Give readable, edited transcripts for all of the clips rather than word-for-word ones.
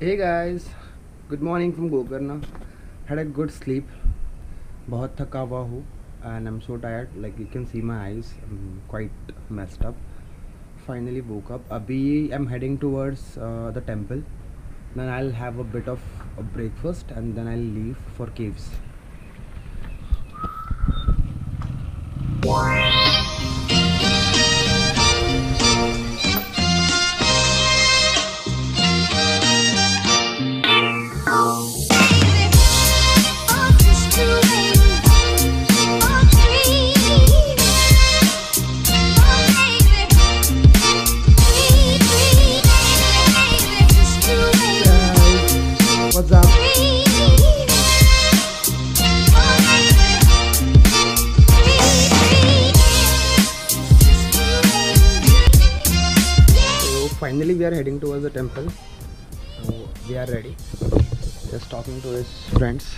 Hey guys, good morning from Gokarna. Had a good sleep. बहुत थका हुआ हूँ and I'm so tired. Like you can see my eyes, I'm quite messed up. Finally woke up. Abhi I'm heading towards the temple. Then I'll have a bit of a breakfast and then I'll leave for caves. What's up? So finally we are heading towards the temple. We are ready. Just talking to his friends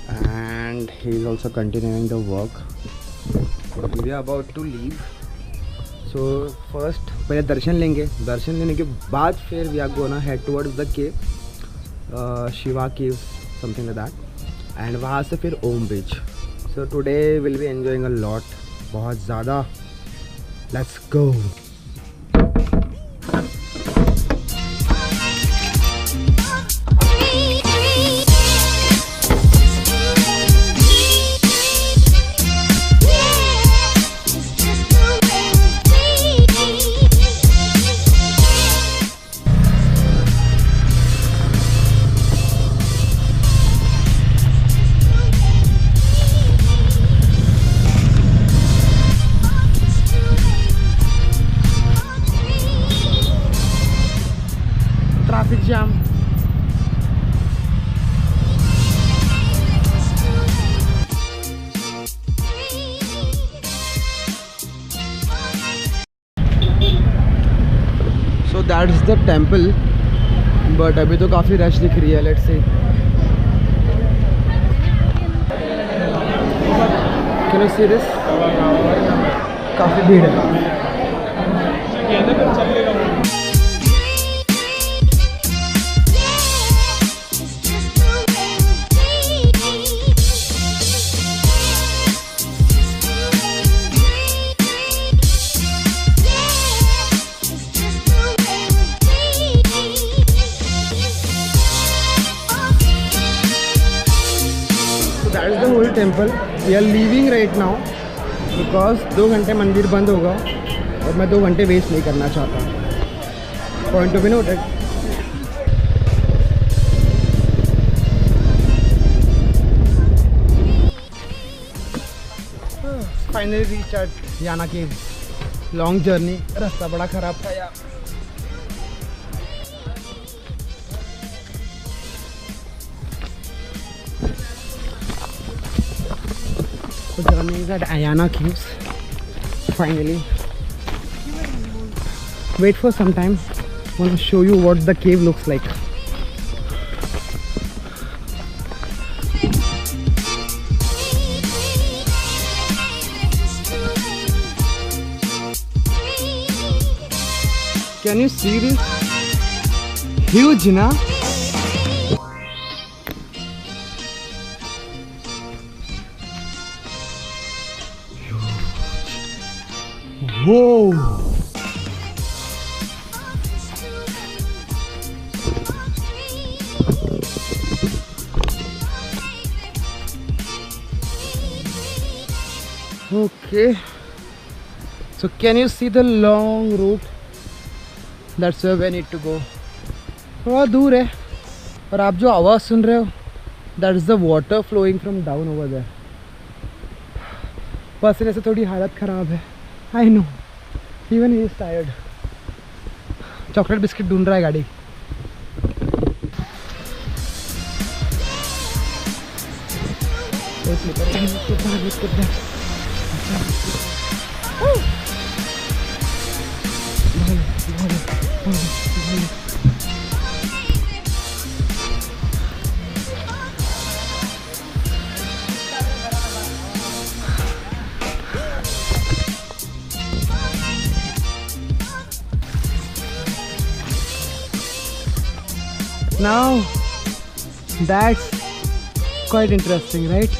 and he is also continuing the work. We are about to leave. So first पहले दर्शन लेंगे. दर्शन लेने के बाद फिर we are gonna head towards the cave. Shiva cave something like that and वहाँ से फिर Om beach. So today will be enjoying a lot, बहुत ज़्यादा. Let's go. Traffic jam. So that's the temple, but अभी तो काफ़ी रश दिख रही है. Let's see. Can you see this? काफ़ी भीड़ है. That is the whole temple. We are leaving right now because 2 घंटे मंदिर बंद होगा और मैं 2 घंटे वेस्ट नहीं करना चाहता. Point to be noted. Finally reached at Yana caves. Long journey. रास्ता बड़ा खराब था यार. Journey is at Yana caves. Finally. Wait for some time. I want to show you what the cave looks like. Can you see this? Huge, na? Whoa! Okay. So can you see the long route? That's where we need to go. थोड़ा दूर है और आप जो आवाज़ सुन रहे हो, that is the water flowing from down over there. पसीने से थोड़ी हालत ख़राब है. I know. Even he is tired. Chocolate biscuit ढूंढ रहा है गाड़ी. Now that's quite interesting, right?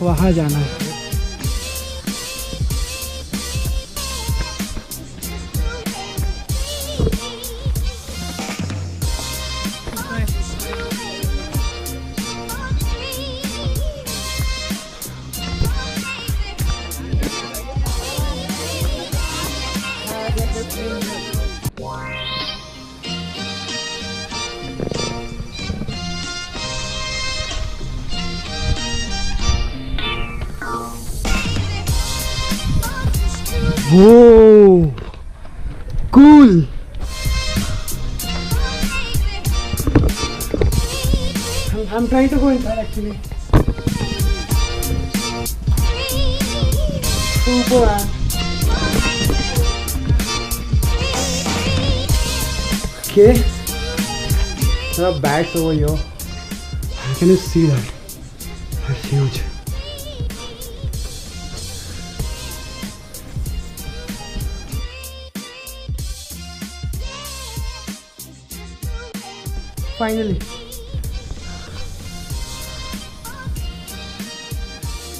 वहाँ जाना है. Whoa, cool. I'm trying to go inside actually. Super. Okay. There are bats over here. Can you see that? That's huge. Finally.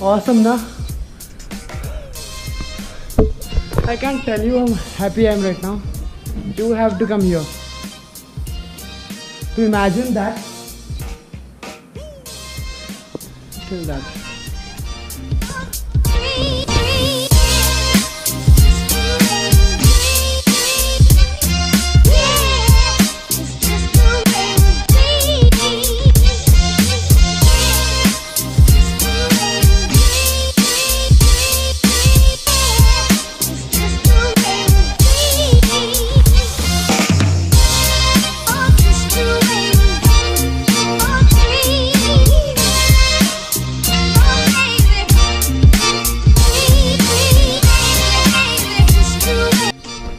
Awesome, na? I can't tell you how happy I am right now. You have to come here to imagine that. Till that.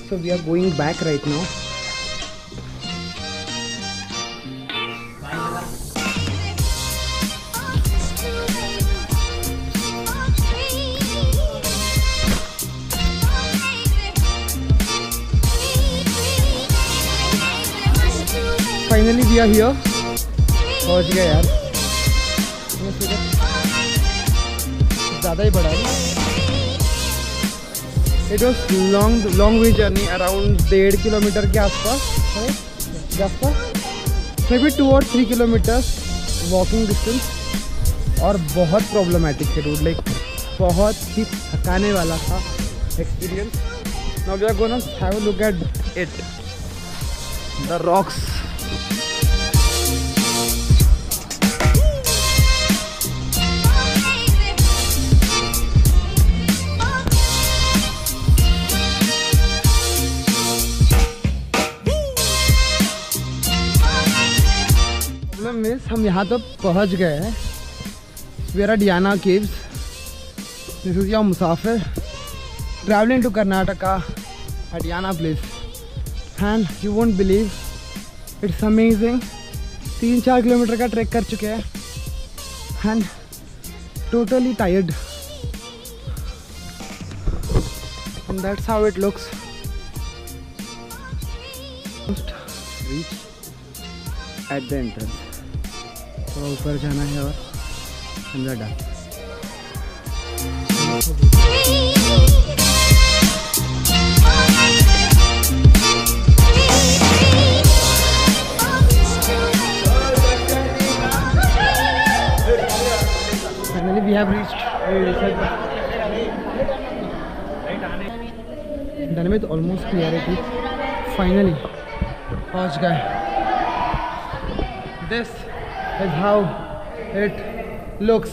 So we are going back right now. Finally we are here. पहुंच गए यार. ज़्यादा ही बड़ा है. It was long way journey, around 1.5 kilometre के आसपास है. maybe 2 or 3 kilometers walking distance. और बहुत प्रॉब्लमेटिक है रोड, लाइक बहुत ही थकाने वाला था experience. Now we are gonna have a look at it, the rocks. हम यहाँ तो पहुँच गए हैं. We are at Yana caves. This is your Musafir traveling to Karnataka at Yana place, and you won't believe, it's amazing. 3-4 kilometre का track कर चुके हैं and totally tired, and that's how it looks. Just reach at the entrance. थोड़ा ऊपर जाना है और अंदर डाल. Finally we have reached. Done with almost clarity. Finally पहुंच गए. This is how it looks.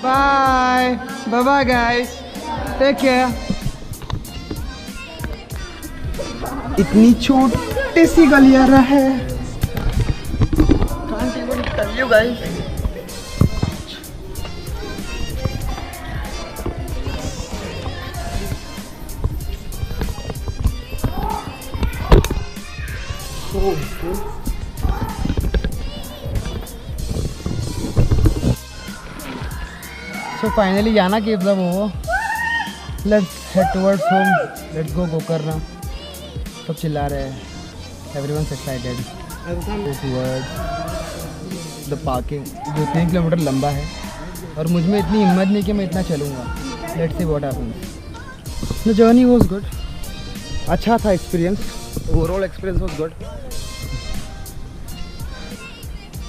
Bye. Bye bye guys. Take care. इतनी छोटी सी गलियारा है. Can't even tell you guys. So finally Yana gives up over. Let's head towards home. Let's go Gokarna. सब चिल्ला रहे हैं. Everyone's excited. Go towards the parking. जो 3 kilometre लंबा है और मुझ में इतनी हिम्मत नहीं कि मैं इतना चलूँगा. Let's see what happens. The journey was good. अच्छा था experience. Overall experience was good.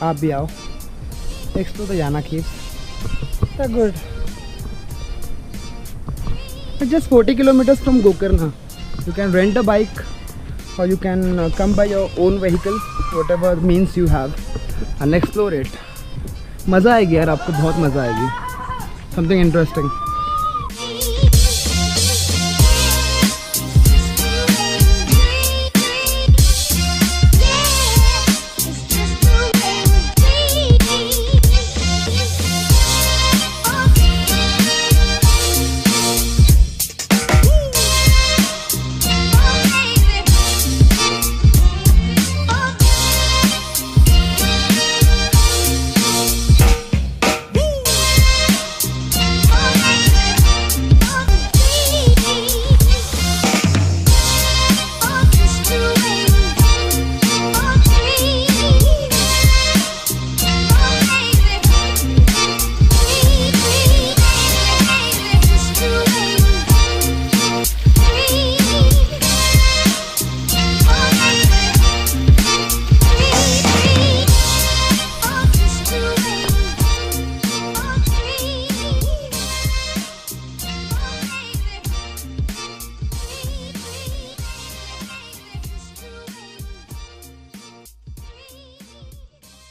आप भी आओ. Explore the Yana caves. They're good. It's just 40 kilometers from Gokarna. You can rent a bike or you can come by your own vehicle, whatever means you have, and explore it. मज़ा आएगी यार, आपको बहुत मज़ा आएगी. Something interesting.